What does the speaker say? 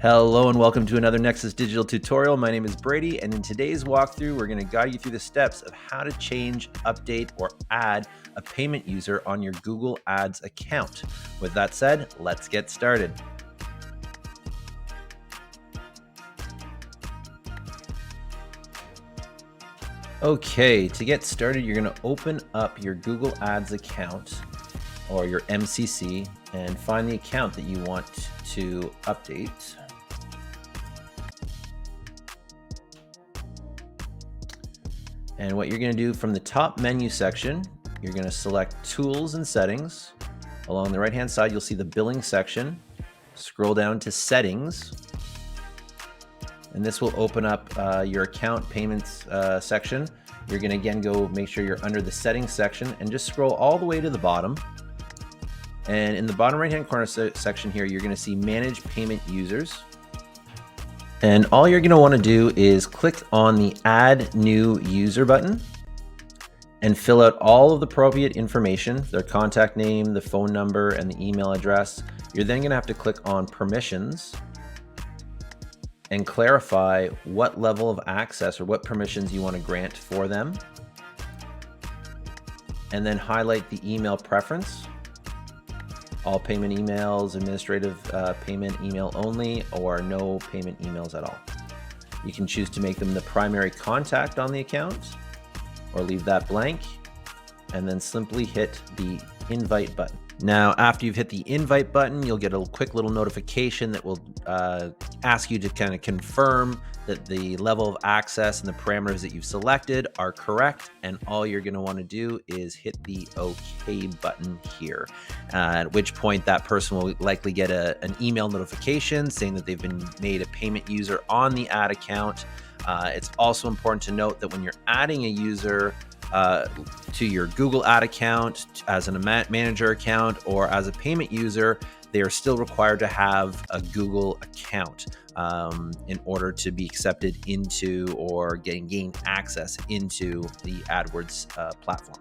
Hello and welcome to another Nexus digital tutorial. My name is Brady, and in today's walkthrough, we're going to guide you through the steps of how to change, update, or add a payment user on your Google Ads account. With that said, let's get started. Okay, to get started, you're going to open up your Google Ads account or your MCC and find the account that you want to update. And what you're going to do from the top menu section, you're going to select Tools and Settings. Along the right-hand side, you'll see the Billing section. Scroll down to Settings. And this will open up your account payments section. You're going to again go make sure you're under the Settings section and just scroll all the way to the bottom. And in the bottom right-hand corner section here, you're going to see Manage Payment Users. And all you're going to want to do is click on the Add New User button and fill out all of the appropriate information, their contact name, the phone number, and the email address. You're then going to have to click on Permissions and clarify what level of access or what permissions you want to grant for them. And then highlight the email preference. All payment emails, administrative payment email only, or no payment emails at all. You can choose to make them the primary contact on the account or leave that blank, and then simply hit the invite button. Now, after you've hit the invite button, you'll get a quick little notification that will ask you to kind of confirm that the level of access and the parameters that you've selected are correct. And all you're going to want to do is hit the OK button here, at which point that person will likely get an email notification saying that they've been made a payment user on the ad account. It's also important to note that when you're adding a user to your Google ad account as a manager account or as a payment user, they are still required to have a Google account in order to be accepted into or gain access into the AdWords platform.